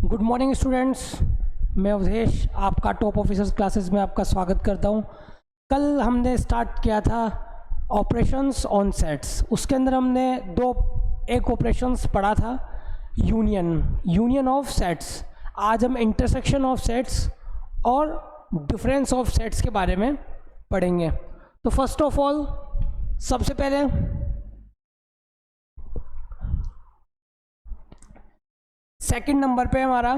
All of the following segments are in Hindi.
गुड मॉर्निंग स्टूडेंट्स, मैं अवधेश आपका टॉप ऑफिसर्स क्लासेस में आपका स्वागत करता हूं। कल हमने स्टार्ट किया था ऑपरेशंस ऑन सेट्स। उसके अंदर हमने एक ऑपरेशंस पढ़ा था यूनियन ऑफ सेट्स। आज हम इंटरसेक्शन ऑफ सेट्स और डिफरेंस ऑफ सेट्स के बारे में पढ़ेंगे। तो फर्स्ट ऑफ ऑल सबसे पहले सेकंड नंबर पे हमारा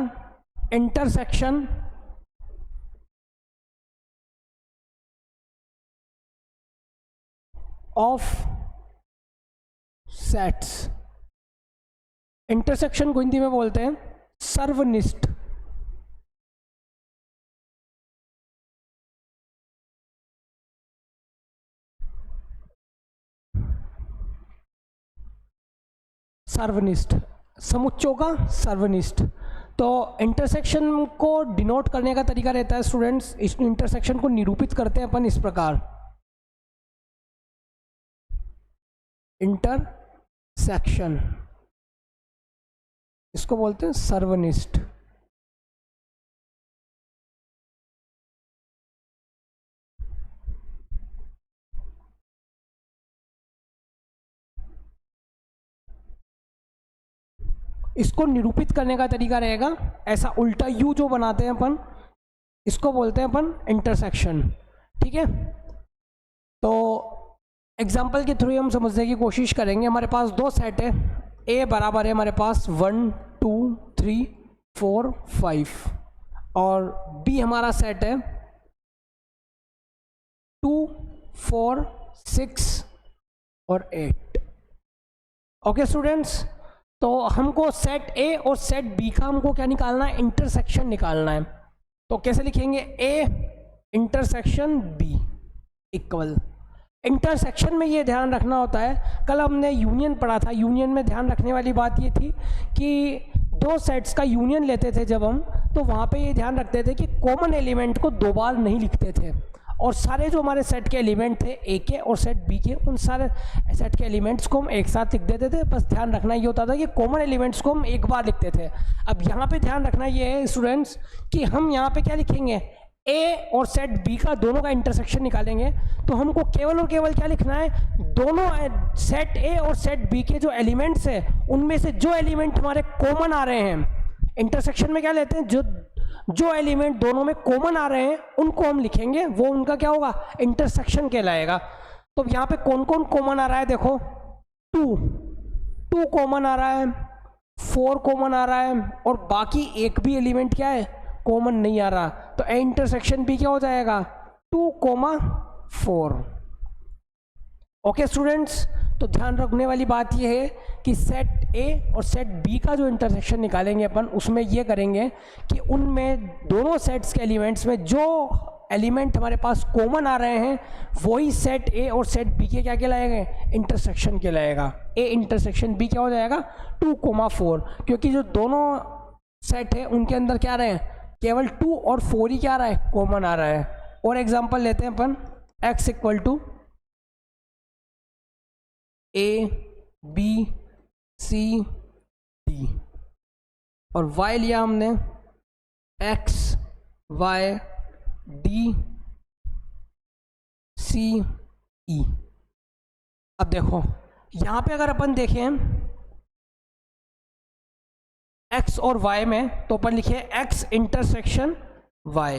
इंटरसेक्शन ऑफ सेट्स। इंटरसेक्शन को हिंदी में बोलते हैं सर्वनिष्ठ। सर्वनिष्ठ समुच्चयों का सर्वनिष्ठ। तो इंटरसेक्शन को डिनोट करने का तरीका रहता है स्टूडेंट्स, इस इंटरसेक्शन को निरूपित करते हैं अपन इस प्रकार। इंटरसेक्शन इसको बोलते हैं सर्वनिष्ठ। इसको निरूपित करने का तरीका रहेगा ऐसा उल्टा यू जो बनाते हैं अपन, इसको बोलते हैं अपन इंटरसेक्शन। ठीक है, तो एग्जाम्पल के थ्रू हम समझने की कोशिश करेंगे। हमारे पास दो सेट है, ए बराबर है हमारे पास 1 2 3 4 5 और बी हमारा सेट है 2 4 6 और 8। ओके स्टूडेंट्स, तो हमको सेट ए और सेट बी का हमको क्या निकालना है, इंटरसेक्शन निकालना है। तो कैसे लिखेंगे, A intersection B equal. Intersection में ये ध्यान रखना होता है, कल हमने यूनियन पढ़ा था, यूनियन में ध्यान रखने वाली बात ये थी कि दो सेट्स का यूनियन लेते थे जब हम, तो वहाँ पे ये ध्यान रखते थे कि कॉमन एलिमेंट को दो बार नहीं लिखते थे, और सारे जो हमारे सेट के एलिमेंट थे ए के और सेट बी के, उन सारे सेट के एलिमेंट्स को हम एक साथ लिख देते थे। बस ध्यान रखना ये होता था कि कॉमन एलिमेंट्स को हम एक बार लिखते थे। अब यहाँ पे ध्यान रखना ये है स्टूडेंट्स कि हम यहाँ पे क्या लिखेंगे, ए और सेट बी का दोनों का इंटरसेक्शन निकालेंगे। तो हमको केवल और केवल क्या लिखना है, दोनों सेट ए और सेट बी के जो एलिमेंट्स है उनमें से जो एलिमेंट हमारे कॉमन आ रहे हैं, इंटरसेक्शन में क्या लेते हैं, जो एलिमेंट दोनों में कॉमन आ रहे हैं उनको हम लिखेंगे, वो उनका क्या होगा, इंटरसेक्शन कहलाएगा। तो यहाँ पे कौन कौन कॉमन आ रहा है, देखो 2 कॉमन आ रहा है, 4 कॉमन आ रहा है, और बाकी एक भी एलिमेंट क्या है, कॉमन नहीं आ रहा। तो इंटरसेक्शन भी क्या हो जाएगा, 2, 4। ओके स्टूडेंट्स, तो ध्यान रखने वाली बात यह है कि सेट ए और सेट बी का जो इंटरसेक्शन निकालेंगे अपन, उसमें ये करेंगे कि उनमें दोनों सेट्स के एलिमेंट्स में जो एलिमेंट हमारे पास कॉमन आ रहे हैं वही सेट ए और सेट बी के क्या कहलाएंगे, इंटरसेक्शन कहलाएगा। ए इंटरसेक्शन बी क्या हो जाएगा, 2, 4, क्योंकि जो दोनों सेट है उनके अंदर क्या रहे हैं, केवल 2 और 4 ही क्या आ रहा है, कॉमन आ रहा है। और एग्जांपल लेते हैं अपन, x equal to A B C D, और y लिया हमने x y d c e। अब देखो यहां पे अगर अपन देखें x और y में, तो अपन लिखे x इंटरसेक्शन y।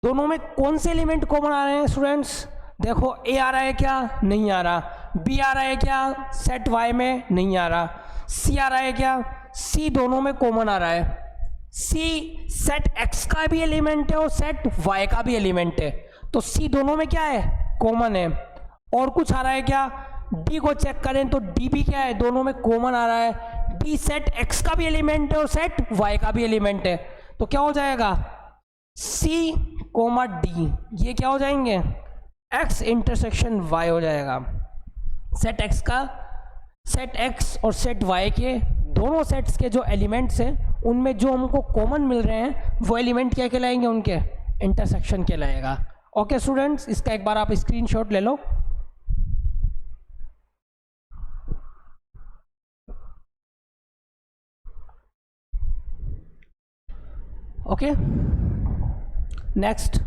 दोनों में कौन से एलिमेंट कॉमन आ रहे हैं स्टूडेंट्स, देखो a आ रहा है क्या, नहीं आ रहा, b आ रहा है क्या, सेट y में नहीं आ रहा, c आ रहा है क्या, c दोनों में कॉमन आ रहा है। c सेट x का भी एलिमेंट है और सेट y का भी एलिमेंट है, तो c दोनों में क्या है, कॉमन है। और कुछ आ रहा है क्या, d को चेक करें तो d भी क्या है, दोनों में कॉमन आ रहा है। d सेट x का भी एलिमेंट है और सेट y का भी एलिमेंट है, तो क्या हो जाएगा, c, d, ये क्या हो जाएंगे, x इंटरसेक्शन y हो जाएगा। सेट x और सेट y के दोनों सेट्स के जो एलिमेंट्स हैं उनमें जो हमको कॉमन मिल रहे हैं वो एलिमेंट क्या कहलाएंगे, उनके इंटरसेक्शन कहलाएगा। ओके स्टूडेंट्स, इसका एक बार आप स्क्रीनशॉट ले लो। ओके, नेक्स्ट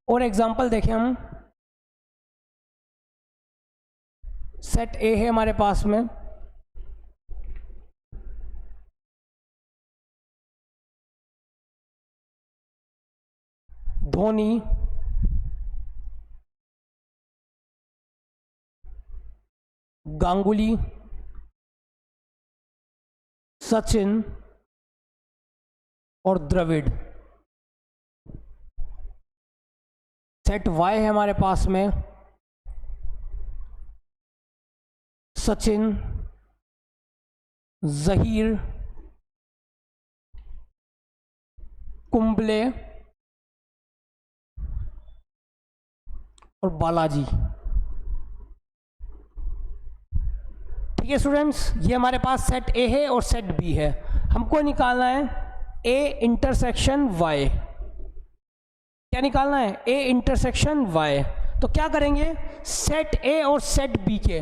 और एग्जांपल देखें हम। सेट ए है हमारे पास में, धोनी, गांगुली, सचिन और द्रविड़। सेट वाई है हमारे पास में, सचिन, जहीर, कुंबले और बालाजी। ठीक है स्टूडेंट्स, ये हमारे पास सेट ए है और सेट बी है। हमको निकालना है ए इंटरसेक्शन वाई। क्या निकालना है? A intersection Y. तो क्या करेंगे, सेट ए और सेट बी के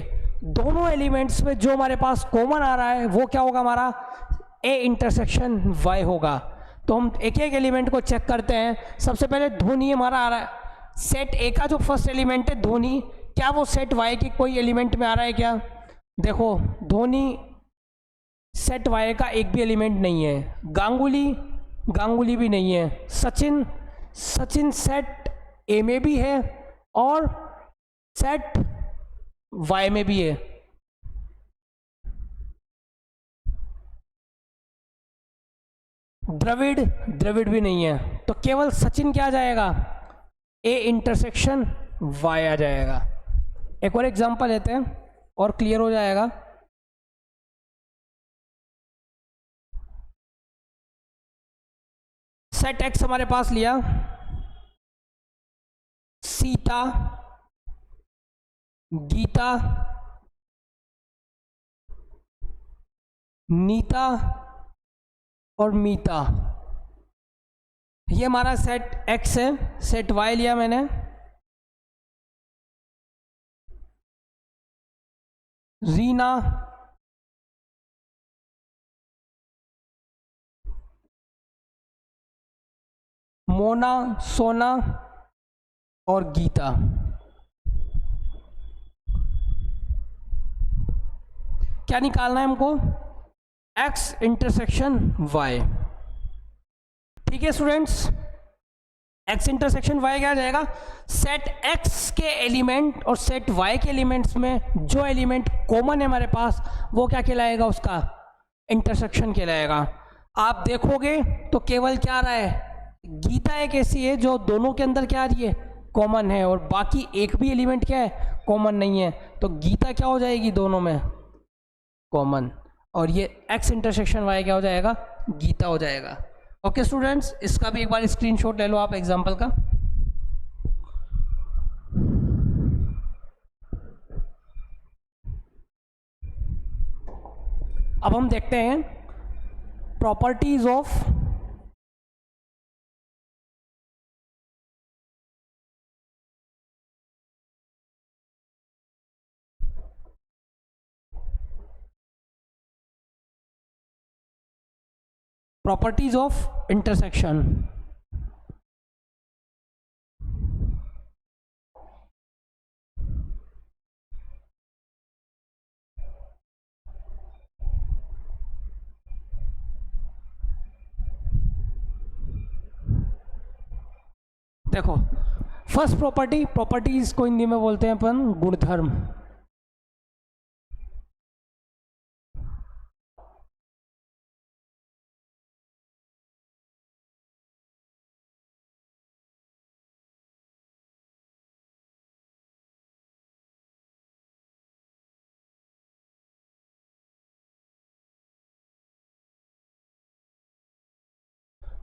दोनों एलिमेंट्स में जो हमारे पास कॉमन आ रहा है वो क्या होगा, हमारा ए इंटरसेक्शन वाई होगा। तो हम एक एक एलिमेंट को चेक करते हैं। सबसे पहले धोनी हमारा आ रहा है, सेट ए का जो फर्स्ट एलिमेंट है धोनी, क्या वो सेट वाई के कोई एलिमेंट में आ रहा है क्या? देखो धोनी सेट वाई का एक भी एलिमेंट नहीं है। गांगुली, गांगुली भी नहीं है। सचिन, सचिन सेट ए में भी है और सेट वाई में भी है। द्रविड़, द्रविड़ भी नहीं है। तो केवल सचिन क्या आ जाएगा, ए इंटरसेक्शन वाई आ जाएगा। एक और एग्जांपल लेते हैं और क्लियर हो जाएगा। सेट एक्स हमारे पास लिया, सीता, गीता, नीता और मीता। ये हमारा सेट एक्स है। सेट वाई लिया मैंने, रीना, मोना, सोना और गीता। क्या निकालना है हमको, एक्स इंटरसेक्शन वाई। ठीक है स्टूडेंट्स, एक्स इंटरसेक्शन वाई क्या आ जाएगा, सेट एक्स के एलिमेंट और सेट वाई के एलिमेंट्स में जो एलिमेंट कॉमन है हमारे पास वो क्या कहलाएगा, उसका इंटरसेक्शन कहलाएगा। आप देखोगे तो केवल क्या आ रहा है, गीता एक ऐसी है जो दोनों के अंदर क्या आ रही है, कॉमन है, और बाकी एक भी एलिमेंट क्या है, कॉमन नहीं है। तो गीता क्या हो जाएगी, दोनों में कॉमन, और ये एक्स इंटरसेक्शन वाई क्या हो जाएगा, गीता हो जाएगा। ओके स्टूडेंट्स, इसका भी एक बार स्क्रीनशॉट ले लो आप एग्जांपल का। अब हम देखते हैं प्रॉपर्टीज ऑफ इंटरसेक्शन। देखो फर्स्ट प्रॉपर्टी, प्रॉपर्टीज को हिंदी में बोलते हैं अपन गुणधर्म।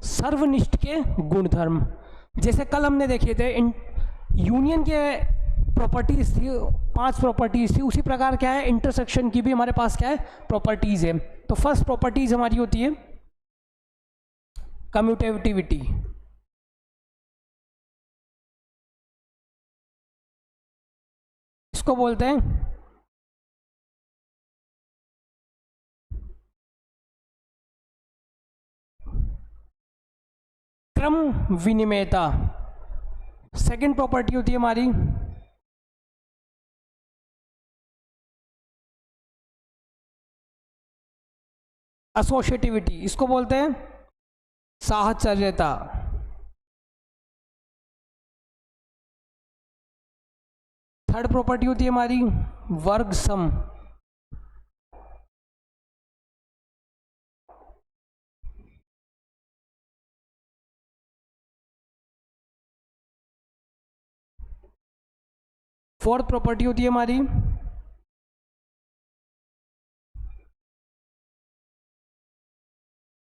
सर्वनिष्ठ के गुणधर्म, जैसे कल हमने देखे थे यूनियन के प्रॉपर्टीज थी, 5 प्रॉपर्टीज थी, उसी प्रकार क्या है इंटरसेक्शन की भी हमारे पास क्या है, प्रॉपर्टीज है। तो फर्स्ट प्रॉपर्टीज हमारी होती है कम्यूटेटिविटी। इसको बोलते हैं क्रम विनिमेयता। सेकंड प्रॉपर्टी होती है हमारी एसोसिएटिविटी, इसको बोलते हैं साहचर्यता। थर्ड प्रॉपर्टी होती है हमारी वर्ग सम। फोर्थ प्रॉपर्टी होती है हमारी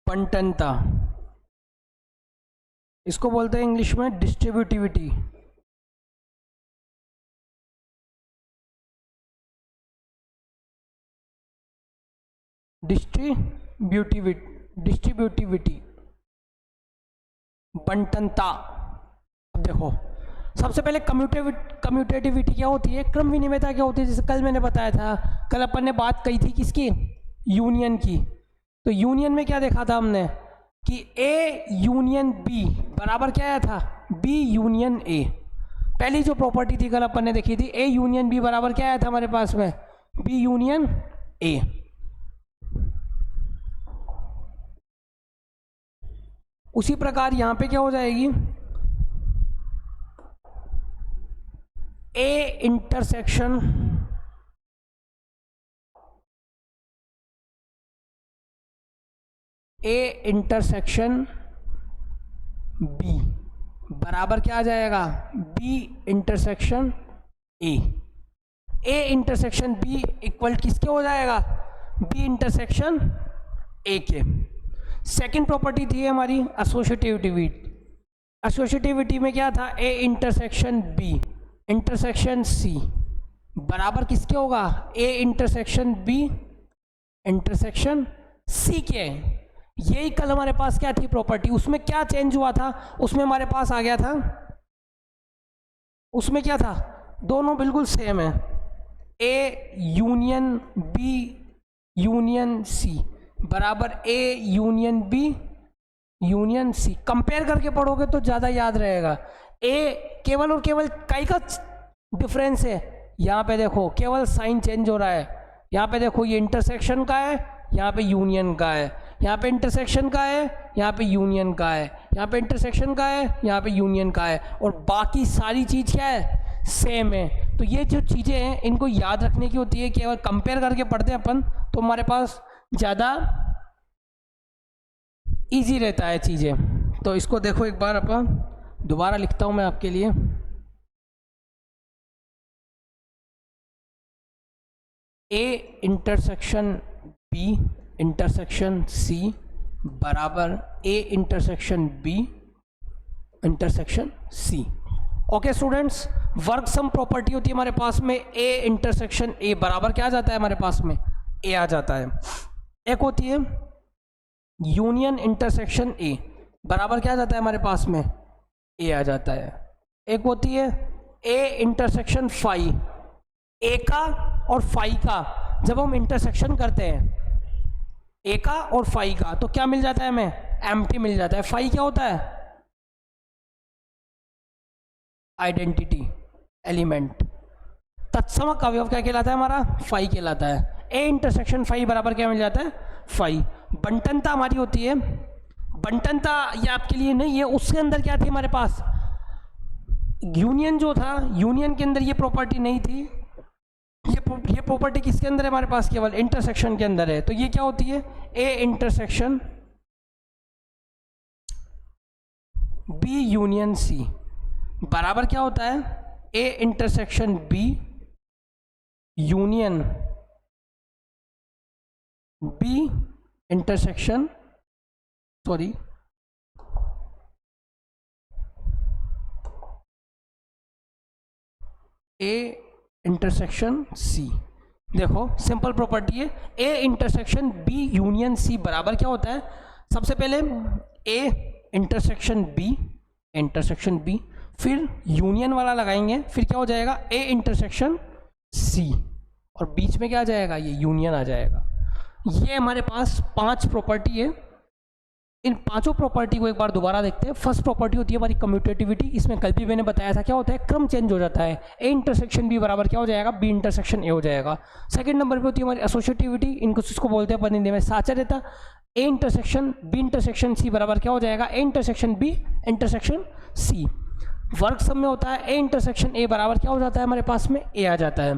बंटनता, इसको बोलते हैं इंग्लिश में डिस्ट्रीब्यूटिविटी। डिस्ट्रीब्यूटिविटी बंटनता। अब देखो सबसे पहले कम्यूटेटिविटी क्या होती है, क्रम विनिमेयता क्या होती है। जैसे कल मैंने बताया था, कल अपन ने बात कही थी किसकी, यूनियन की। तो यूनियन में क्या देखा था हमने कि ए यूनियन बी बराबर क्या आया था, बी यूनियन ए। पहली जो प्रॉपर्टी थी कल अपन ने देखी थी, ए यूनियन बी बराबर क्या आया था हमारे पास में, बी यूनियन ए। उसी प्रकार यहां पे क्या हो जाएगी, ए इंटरसेक्शन बी बराबर क्या आ जाएगा, B intersection A. A intersection B equal किसके हो जाएगा, बी इंटरसेक्शन ए के। सेकंड प्रॉपर्टी थी हमारी एसोसिएटिविटी। एसोसिएटिविटी में क्या था, A intersection B intersection C बराबर किसके होगा, A intersection B intersection C के। यही कल हमारे पास क्या थी प्रॉपर्टी, उसमें क्या चेंज हुआ था, उसमें हमारे पास आ गया था, उसमें क्या था, दोनों बिल्कुल सेम है, A union B union C बराबर A union B union C. Compare करके पढ़ोगे तो ज़्यादा याद रहेगा। ए केवल और केवल कई का डिफरेंस है, यहाँ पे देखो केवल साइन चेंज हो रहा है। यहाँ पे देखो ये इंटरसेक्शन का है, यहाँ पे यूनियन का है, यहाँ पे इंटरसेक्शन का है, यहाँ पे यूनियन का है, यहाँ पे इंटरसेक्शन का है, यहाँ पे यूनियन का है, और बाकी सारी चीज़ क्या है, सेम है। तो ये जो चीज़ें हैं इनको याद रखने की होती है, केवल कंपेयर करके पढ़ते हैं अपन तो हमारे पास ज़्यादा इजी रहता है चीज़ें। तो इसको देखो एक बार अपन दोबारा लिखता हूँ मैं आपके लिए। A intersection B intersection C बराबर A intersection B intersection C. Okay students, वर्ग सम प्रॉपर्टी होती है हमारे पास में, ए इंटरसेक्शन ए बराबर क्या आ जाता है हमारे पास में, ए आ जाता है। एक होती है यूनियन इंटरसेक्शन ए बराबर क्या आ जाता है हमारे पास में, ए आ जाता है। एक होती है ए इंटरसेक्शन फाई, ए का और फाई का जब हम इंटरसेक्शन करते हैं, ए का और फाई का, तो क्या मिल जाता है हमें, एम्प्टी मिल जाता है। फाई क्या होता है, आइडेंटिटी एलिमेंट। तत्समक अवयव क्या कहलाता है हमारा, फाई कहलाता है। ए इंटरसेक्शन फाई बराबर क्या मिल जाता है, फाई। बंटनता हमारी होती है, बंटनता ये आपके लिए नहीं है, उसके अंदर क्या थी हमारे पास, यूनियन जो था, यूनियन के अंदर ये प्रॉपर्टी नहीं थी। ये प्रॉपर्टी किसके अंदर है हमारे पास, केवल इंटरसेक्शन के अंदर है। तो ये क्या होती है, A intersection B union C बराबर क्या होता है, A intersection B union B intersection A intersection C. देखो सिंपल प्रॉपर्टी है, A intersection B union C बराबर क्या होता है, सबसे पहले ए इंटरसेक्शन बी फिर यूनियन वाला लगाएंगे, फिर क्या हो जाएगा, ए इंटरसेक्शन सी, और बीच में क्या आ जाएगा, ये यूनियन आ जाएगा। ये हमारे पास 5 प्रॉपर्टी है इन पांचों प्रॉपर्टी को एक बार दोबारा देखते हैं। फर्स्ट प्रॉपर्टी होती है हमारी कम्यूटेटिविटी। इसमें कल भी मैंने बताया था क्या होता है, क्रम चेंज हो जाता है। ए इंटरसेक्शन बी बराबर क्या हो जाएगा, बी इंटरसेक्शन ए हो जाएगा। सेकंड नंबर पे होती है हमारी एसोसिएटिविटी, इनको इसको बोलते हैं अपन हिंदी में साचर्यता। A intersection B intersection C बराबर क्या हो जाएगा, A intersection B intersection C. वर्ग सम में होता है ए इंटरसेक्शन ए बराबर क्या हो जाता है हमारे पास में, ए आ जाता है।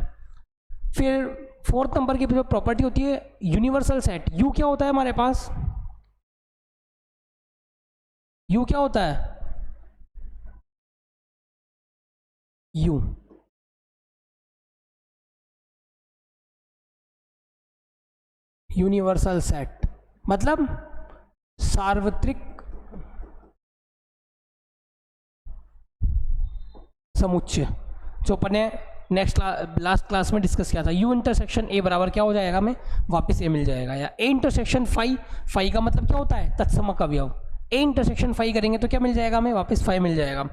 फिर फोर्थ नंबर की जो प्रॉपर्टी होती है यूनिवर्सल सेट, यू क्या होता है हमारे पास, यू क्या होता है, यू यूनिवर्सल सेट मतलब सार्वत्रिक समुच्चय, जो अपन ने नेक्स्ट लास्ट क्लास में डिस्कस किया था। यू इंटरसेक्शन ए बराबर क्या हो जाएगा, हमें वापस ए मिल जाएगा। या ए इंटरसेक्शन फाई, फाई का मतलब क्या होता है, तत्समक अवयव। ए इंटरसेक्शन फाई करेंगे तो क्या मिल जाएगा, हमें वापस फाई मिल जाएगा।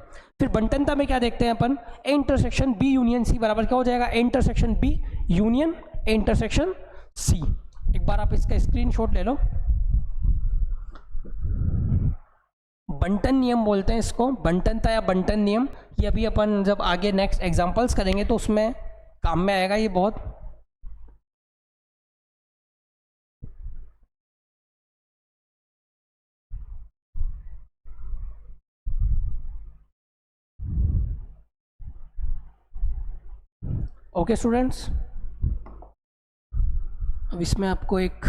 फिर बंटनता में क्या देखते हैं अपन, A intersection B union C बराबर क्या हो जाएगा, A intersection B union A intersection C. एक बार आप इसका स्क्रीनशॉट ले लो। बंटन नियम बोलते हैं इसको, बंटनता या बंटन नियम। ये अभी अपन जब आगे नेक्स्ट एग्जांपल्स करेंगे तो उसमें काम में आएगा ये बहुत। ओके स्टूडेंट्स, अब इसमें आपको एक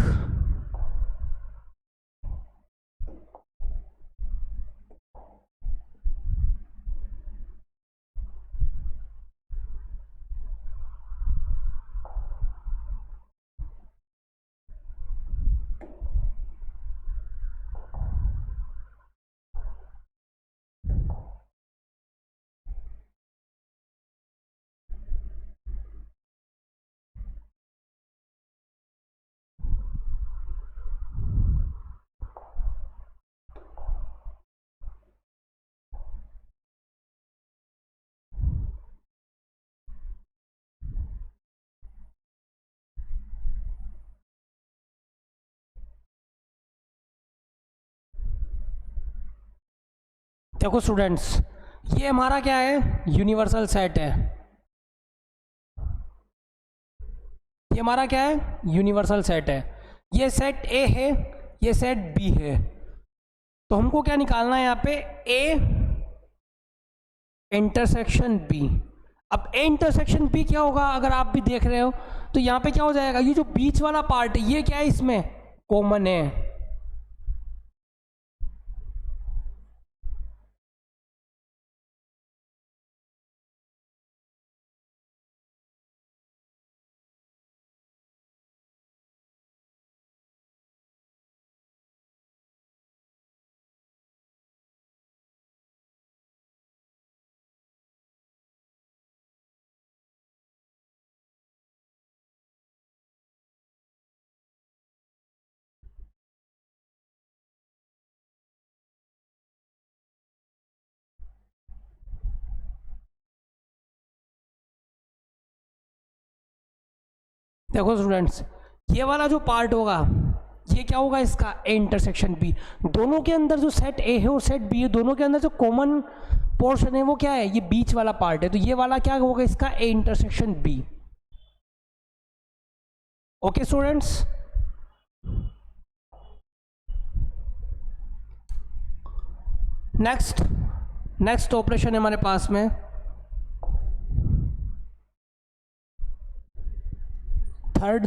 देखो स्टूडेंट्स, ये हमारा क्या है, यूनिवर्सल सेट है। ये हमारा क्या है, यूनिवर्सल सेट है। ये सेट ए है, ये सेट बी है। तो हमको क्या निकालना है यहाँ पे, ए इंटरसेक्शन बी। अब ए इंटरसेक्शन बी क्या होगा, अगर आप भी देख रहे हो तो यहाँ पे क्या हो जाएगा, ये जो बीच वाला पार्ट है ये क्या है, इसमें कॉमन है। देखो स्टूडेंट्स, ये वाला जो पार्ट होगा ये क्या होगा, इसका ए इंटरसेक्शन बी। दोनों के अंदर जो सेट ए है और सेट बी है, दोनों के अंदर जो कॉमन पोर्शन है वो क्या है, ये बीच वाला पार्ट है। तो ये वाला क्या होगा, इसका A intersection B. Okay students, next operation है हमारे पास में थर्ड,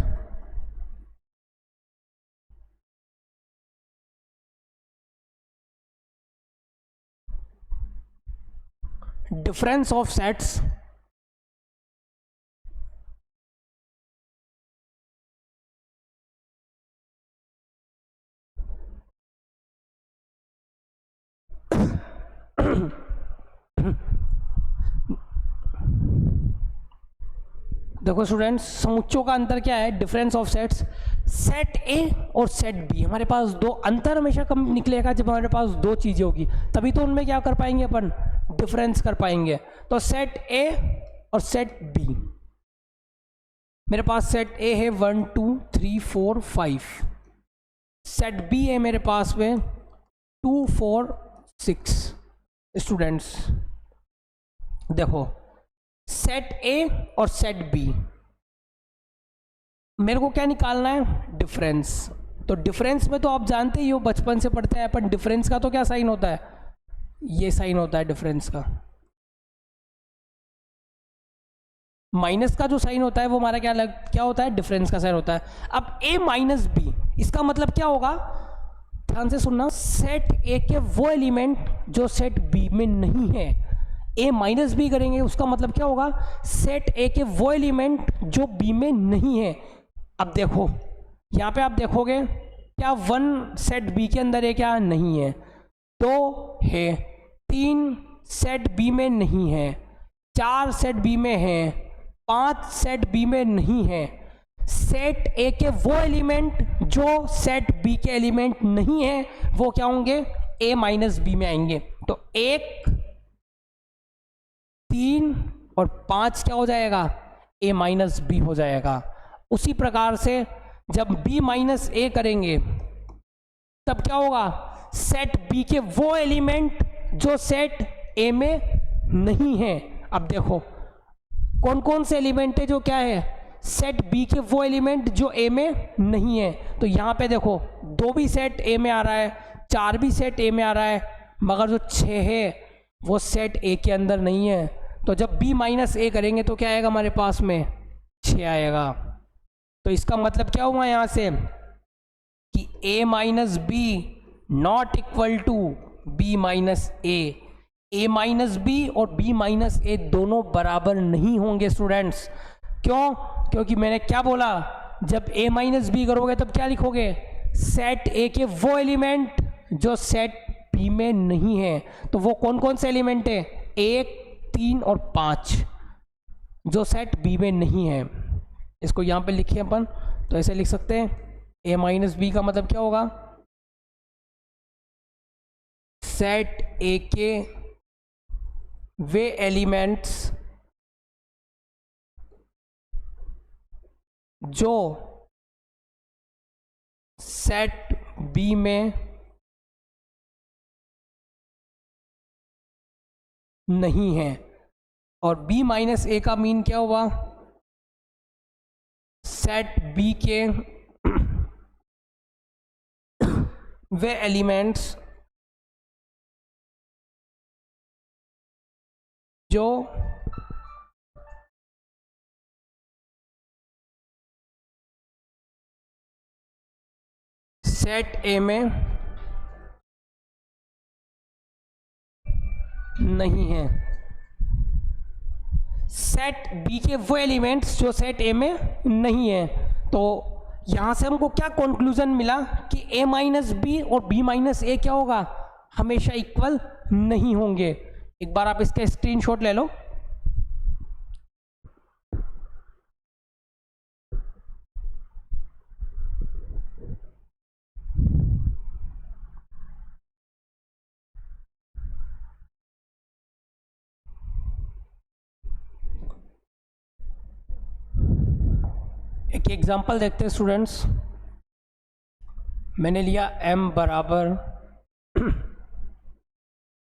डिफरेंस ऑफ सेट्स। देखो स्टूडेंट्स, समुच्चयों का अंतर क्या है, difference of sets. Set A और सेट बी, हमारे पास दो, अंतर हमेशा कम निकलेगा जब हमारे पास दो चीज़ें होगी, तभी तो उनमें क्या कर पाएंगे अपन, डिफरेंस कर पाएंगे। तो सेट ए और सेट बी, मेरे पास सेट ए है 1 2 3 4 5, सेट बी है मेरे पास में 2 4 6। स्टूडेंट्स देखो, सेट ए और सेट बी, मेरे को क्या निकालना है? डिफरेंस। तो डिफरेंस में तो आप जानते ही हो, बचपन से पढ़ते हैं अपन, डिफरेंस का तो क्या साइन होता है? ये साइन होता है डिफरेंस का। माइनस का जो साइन होता है वो हमारा क्या होता है? डिफरेंस का साइन होता है। अब a माइनस बी, इसका मतलब क्या होगा? ध्यान से सुनना, सेट ए के वो एलिमेंट जो सेट बी में नहीं है, a माइनस बी करेंगे उसका मतलब क्या होगा? सेट ए के वो एलिमेंट जो बी में नहीं है। अब देखो यहाँ पे आप देखोगे, क्या 1 सेट बी के अंदर है? क्या नहीं है? 2 है, 3 सेट बी में नहीं है, 4 सेट बी में है, 5 सेट बी में नहीं है। सेट ए के वो एलिमेंट जो सेट बी के एलिमेंट नहीं है वो क्या होंगे? ए माइनस बी में आएंगे। तो 1 3 और 5 क्या हो जाएगा? ए माइनस बी हो जाएगा। उसी प्रकार से जब b माइनस ए करेंगे तब क्या होगा? सेट बी के वो एलिमेंट जो सेट ए में नहीं है। अब देखो कौन कौन से एलिमेंट है जो क्या है? सेट बी के वो एलिमेंट जो ए में नहीं है। तो यहाँ पे देखो 2 भी सेट ए में आ रहा है, 4 भी सेट ए में आ रहा है, मगर जो 6 है वो सेट ए के अंदर नहीं है। तो जब b माइनस ए करेंगे तो क्या आएगा हमारे पास में? 6 आएगा। तो इसका मतलब क्या हुआ यहाँ से कि a minus B not equal to b minus A. a minus B और b माइनस ए दोनों बराबर नहीं होंगे स्टूडेंट्स। क्यों? क्योंकि मैंने क्या बोला, जब a माइनस बी करोगे तब क्या लिखोगे? सेट a के वो एलिमेंट जो सेट b में नहीं है। तो वो कौन कौन से एलिमेंट है? 1 3 और 5 जो सेट b में नहीं है। इसको यहाँ पे लिखिए अपन, तो ऐसे लिख सकते हैं a माइनस बी का मतलब क्या होगा? सेट a के वे एलिमेंट्स जो सेट बी में नहीं है। और b माइनस ए का मीन क्या हुआ? सेट बी के वे एलिमेंट्स जो सेट ए में नहीं है। सेट बी के वो एलिमेंट्स जो सेट ए में नहीं है। तो यहाँ से हमको क्या कंक्लूजन मिला कि a माइनस बी और b माइनस ए क्या होगा? हमेशा इक्वल नहीं होंगे। एक बार आप इसका स्क्रीनशॉट ले लो। एक एग्जांपल देखते हैं स्टूडेंट्स। मैंने लिया m बराबर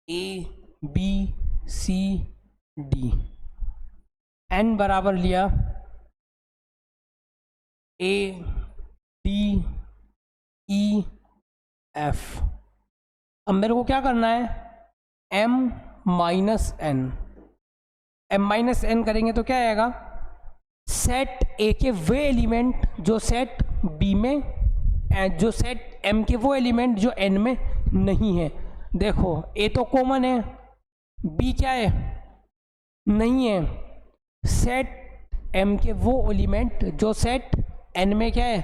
a b c d, n बराबर लिया a d e f। अब मेरे को क्या करना है? m minus n। m minus n करेंगे तो क्या आएगा? सेट a के वे एलिमेंट जो सेट b में, जो सेट m के वो एलिमेंट जो n में नहीं है। देखो a तो कॉमन है, b क्या है? नहीं है। सेट m के वो एलिमेंट जो सेट n में क्या है?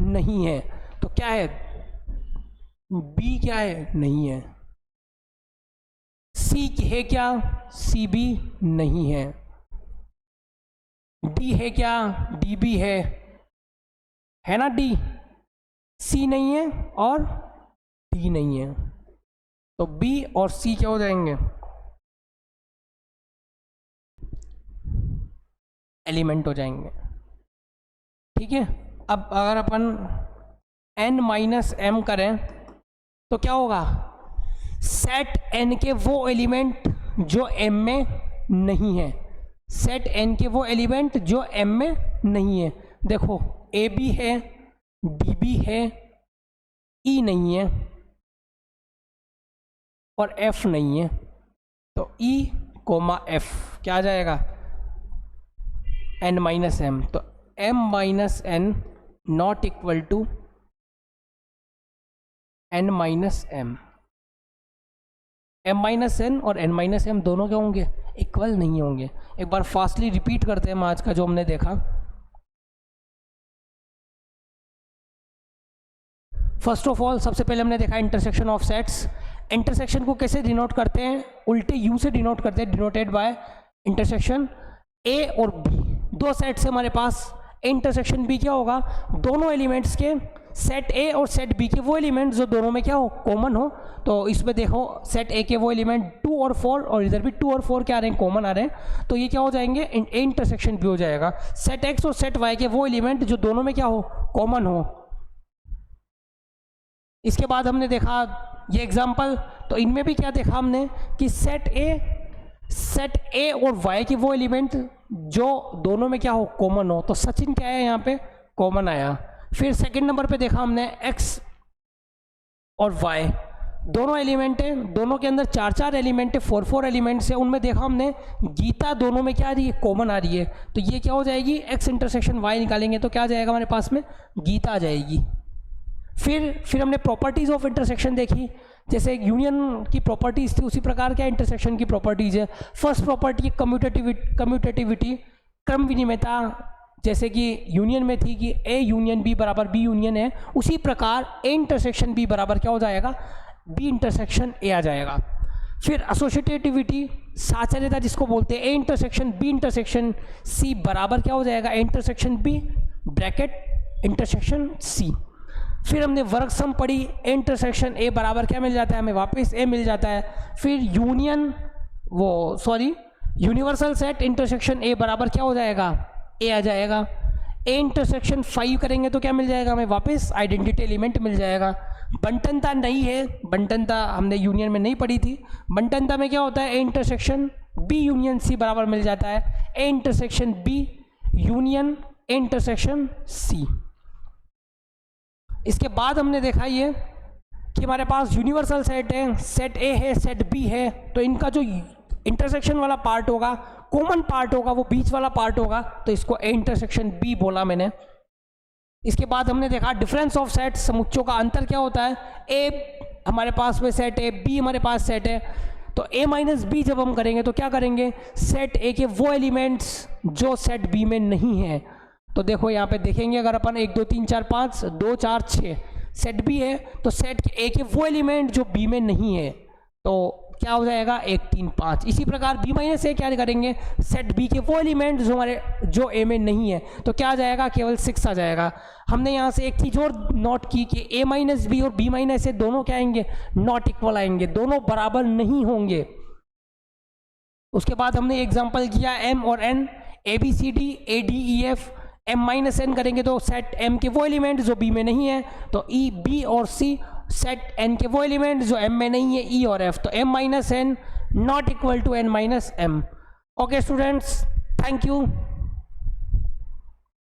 नहीं है। तो क्या है? b क्या है? नहीं है। c है क्या? c भी नहीं है। d है क्या? d भी है ना d? c नहीं है और d नहीं है। तो b और c क्या हो जाएंगे? एलिमेंट हो जाएंगे। ठीक है। अब अगर अपन n माइनस m करें तो क्या होगा? सेट एन के वो एलिमेंट जो एम में नहीं है, सेट एन के वो एलिमेंट जो एम में नहीं है। देखो ए बी है, डी बी है, ई नहीं है और एफ नहीं है, तो ई कोमा एफ क्या आ जाएगा, एन माइनस एम। तो M minus N not equal to N minus M. M minus N और एन माइनस एम दोनों क्या होंगे, इक्वल नहीं होंगे। एक बार फास्टली रिपीट करते हैं आज का जो हमने देखा। फर्स्ट ऑफ ऑल सबसे पहले हमने देखा इंटरसेक्शन ऑफ सेट्स। इंटरसेक्शन को कैसे डिनोट करते हैं, उल्टे यू से डिनोट करते हैं, डिनोटेड बाय इंटरसेक्शन ए और बी। दो सेट्स है हमारे पास, इंटरसेक्शन बी क्या होगा, दोनों एलिमेंट्स के सेट ए और सेट बी के वो एलिमेंट जो दोनों में क्या हो, कॉमन हो। तो इसमें देखो सेट ए के वो एलिमेंट 2 और 4 और इधर भी 2 और 4 क्या आ रहे हैं, कॉमन आ रहे हैं, तो ये क्या हो जाएंगे, ए इंटरसेक्शन बी हो जाएगा। सेट एक्स और सेट वाई के वो एलिमेंट जो दोनों में क्या हो, कॉमन हो। इसके बाद हमने देखा ये एग्जाम्पल, तो इनमें भी क्या देखा हमने कि सेट ए और वाई के वो एलिमेंट जो दोनों में क्या हो, कॉमन हो। तो सचिन क्या है यहाँ पे, कॉमन आया। फिर सेकंड नंबर पे देखा हमने एक्स और वाई दोनों एलिमेंट है, दोनों के अंदर 4 एलिमेंट है, 4 एलिमेंट्स है। उनमें देखा हमने गीता दोनों में क्या आ रही है, कॉमन आ रही है। तो ये क्या हो जाएगी, एक्स इंटरसेक्शन वाई निकालेंगे तो क्या आ जाएगा हमारे पास में, गीता आ जाएगी। फिर हमने प्रॉपर्टीज़ ऑफ इंटरसेक्शन देखी, जैसे यूनियन की प्रॉपर्टीज़ थी उसी प्रकार क्या इंटरसेक्शन की प्रॉपर्टीज़ है। फर्स्ट प्रॉपर्टी कम्यूटेटिविटी, क्रम विनिमयता, जैसे कि यूनियन में थी कि ए यूनियन बी बराबर बी यूनियन है, उसी प्रकार ए इंटरसेक्शन बी बराबर क्या हो जाएगा, बी इंटरसेक्शन ए आ जाएगा। फिर एसोसिएटिविटी, साचर्यता जिसको बोलते हैं, A intersection B intersection C बराबर क्या हो जाएगा, A intersection B bracket intersection C. फिर हमने वर्ग सम पढ़ी, ए इंटरसेक्शन ए बराबर क्या मिल जाता है हमें, वापस ए मिल जाता है। फिर यूनिवर्सल सेट इंटरसेक्शन ए बराबर क्या हो जाएगा, ए आ जाएगा। ए इंटरसेक्शन 5 करेंगे तो क्या मिल जाएगा हमें, वापस आइडेंटिटी एलिमेंट मिल जाएगा। बंटनता नहीं है, बंटनता हमने यूनियन में नहीं पढ़ी थी। बंटनता में क्या होता है, A intersection B union C बराबर मिल जाता है, A intersection B union A intersection C. इसके बाद हमने देखा ये कि हमारे पास यूनिवर्सल सेट है, सेट ए है, सेट बी है, तो इनका जो इंटरसेक्शन वाला पार्ट होगा, कॉमन पार्ट होगा, वो बीच वाला पार्ट होगा, तो इसको ए इंटरसेक्शन बी बोला मैंने। इसके बाद हमने देखा डिफरेंस ऑफ सेट, समुच्चयों का अंतर क्या होता है, ए हमारे पास में सेट है, बी हमारे पास सेट है, तो ए माइनस बी जब हम करेंगे तो क्या करेंगे, सेट ए के वो एलिमेंट्स जो सेट बी में नहीं है। तो देखो यहाँ पे देखेंगे, अगर अपन 1 2 3 4 5 2 4 6 सेट बी है, तो सेट ए के वो एलिमेंट जो बी में नहीं है, तो क्या हो जाएगा 1 3 5। इसी प्रकार बी माइनस ए क्या करेंगे, सेट बी के वो एलिमेंट जो ए में नहीं है, तो क्या आ जाएगा, केवल 6 आ जाएगा। हमने यहाँ से एक चीज़ और नोट की कि ए माइनस बी और बी माइनस ए दोनों क्या आएंगे, नॉट इक्वल आएंगे, दोनों बराबर नहीं होंगे। उसके बाद हमने एग्जाम्पल किया एम और N, A B C D A D E F, M minus N करेंगे तो सेट एम के वो एलिमेंट जो बी में नहीं है, तो ई बी और सी, सेट एन के वो एलिमेंट जो एम में नहीं है, ई और एफ, तो M minus N not equal to N minus M. Okay students, thank you.